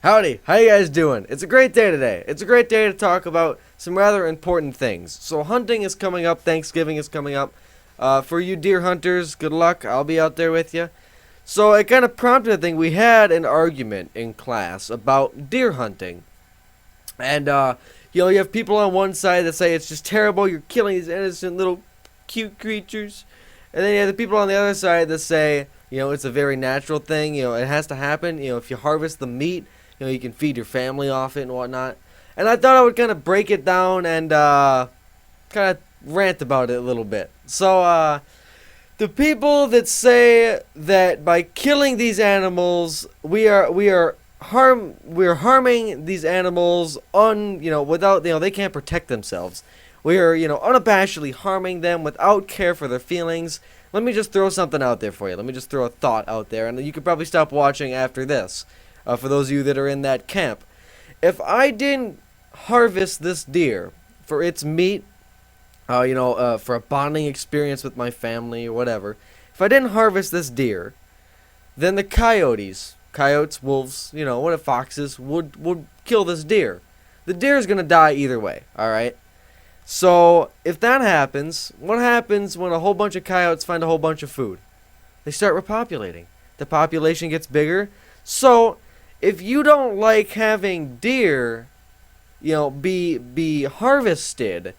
Howdy, how you guys doing? It's a great day today. It's a great day to talk about some rather important things. So hunting is coming up, Thanksgiving is coming up. For you deer hunters, good luck. I'll be out there with you. So it kind of prompted a thing. We had an argument in class about deer hunting. And, you have people on one side that say it's just terrible, you're killing these innocent little cute creatures. And then you have the people on the other side that say, it's a very natural thing, it has to happen. If you harvest the meat, you can feed your family off it and whatnot. And I thought I would kind of break it down and kind of rant about it a little bit. So, the people that say that by killing these animals, we're harming these animals without, they can't protect themselves. We are, unabashedly harming them without care for their feelings. Let me just throw something out there for you. Let me just throw a thought out there, and you could probably stop watching after this. For those of you that are in that camp, if I didn't harvest this deer for its meat, for a bonding experience with my family or whatever, if I didn't harvest this deer, then the coyotes, wolves, foxes would kill this deer. The deer is gonna die either way. All right. So if that happens, what happens when a whole bunch of coyotes find a whole bunch of food? They start repopulating. The population gets bigger. So if you don't like having deer, be harvested,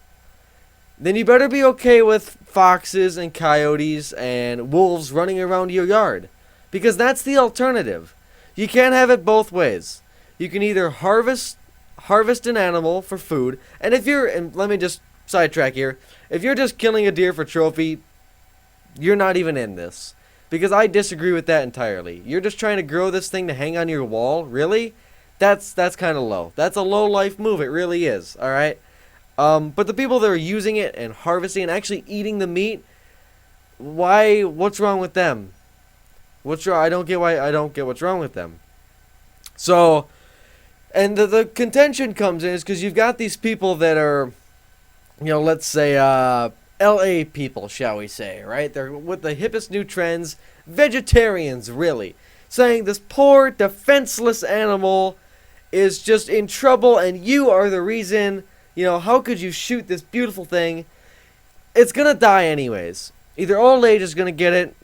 then you better be okay with foxes and coyotes and wolves running around your yard. Because that's the alternative. You can't have it both ways. You can either harvest an animal for food, and let me just sidetrack here, if you're just killing a deer for trophy, you're not even in this. Because I disagree with that entirely. You're just trying to grow this thing to hang on your wall? Really? That's kind of low. That's a low life move. It really is. All right? But the people that are using it and harvesting and actually eating the meat, what's wrong with them? What's wrong? I don't get what's wrong with them. So, and the contention comes in is because you've got these people that are, let's say, LA people, shall we say, right? They're with the hippest new trends, vegetarians, really, saying this poor, defenseless animal is just in trouble and you are the reason. How could you shoot this beautiful thing? It's gonna die anyways. Either old age is gonna get it,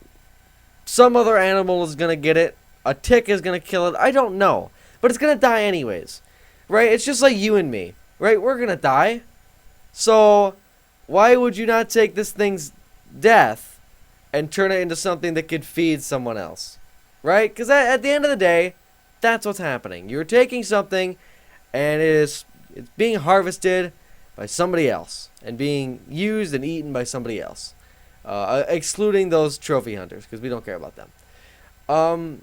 some other animal is gonna get it, a tick is gonna kill it, I don't know. But it's gonna die anyways, right? It's just like you and me, right? We're gonna die. So why would you not take this thing's death and turn it into something that could feed someone else? Right? Because at the end of the day, that's what's happening. You're taking something and it's being harvested by somebody else and being used and eaten by somebody else. Excluding those trophy hunters, because we don't care about them.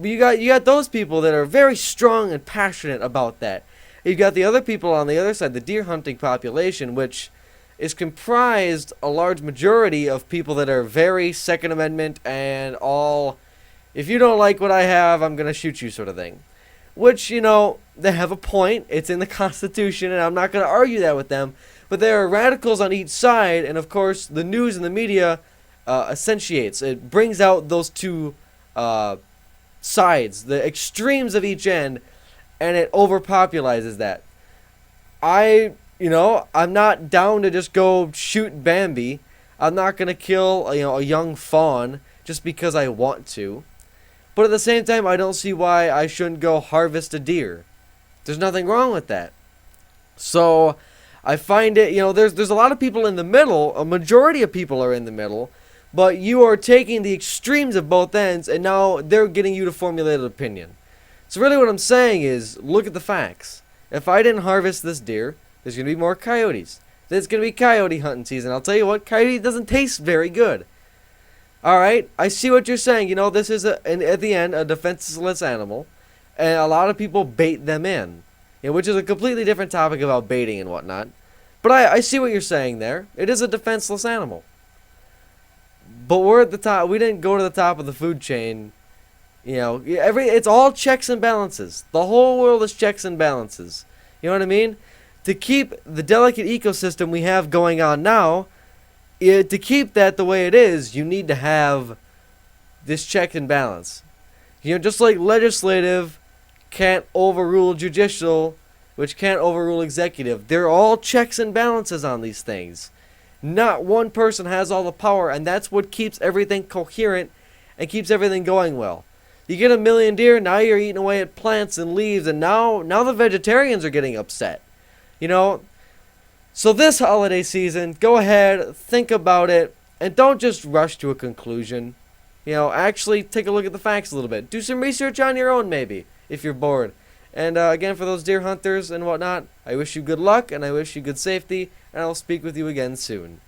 You got those people that are very strong and passionate about that. You've got the other people on the other side, the deer hunting population, which is comprised a large majority of people that are very Second Amendment and all, if you don't like what I have, I'm going to shoot you sort of thing. Which, they have a point. It's in the Constitution, and I'm not going to argue that with them. But there are radicals on each side, and of course, the news and the media accentuates. It brings out those two sides, the extremes of each end, and it overpopulizes that. I'm not down to just go shoot Bambi. I'm not going to kill, a young fawn just because I want to. But at the same time, I don't see why I shouldn't go harvest a deer. There's nothing wrong with that. So I find it, there's a lot of people in the middle. A majority of people are in the middle. But you are taking the extremes of both ends, and now they're getting you to formulate an opinion. So really what I'm saying is, look at the facts. If I didn't harvest this deer, there's going to be more coyotes. There's going to be coyote hunting season. I'll tell you what, coyote doesn't taste very good. Alright, I see what you're saying. This is, at the end, a defenseless animal. And a lot of people bait them in. Which is a completely different topic about baiting and whatnot. But I see what you're saying there. It is a defenseless animal. But we're at the top. We didn't go to the top of the food chain. It's all checks and balances. The whole world is checks and balances. You know what I mean? To keep the delicate ecosystem we have going on now, to keep that the way it is, you need to have this check and balance. Just like legislative can't overrule judicial, which can't overrule executive. They're all checks and balances on these things. Not one person has all the power, and that's what keeps everything coherent and keeps everything going well. You get a million deer, now you're eating away at plants and leaves, and now the vegetarians are getting upset. You know, so this holiday season, go ahead, think about it, and don't just rush to a conclusion. You know, actually take a look at the facts a little bit. Do some research on your own, maybe, if you're bored. And again, for those deer hunters and whatnot, I wish you good luck, and I wish you good safety, and I'll speak with you again soon.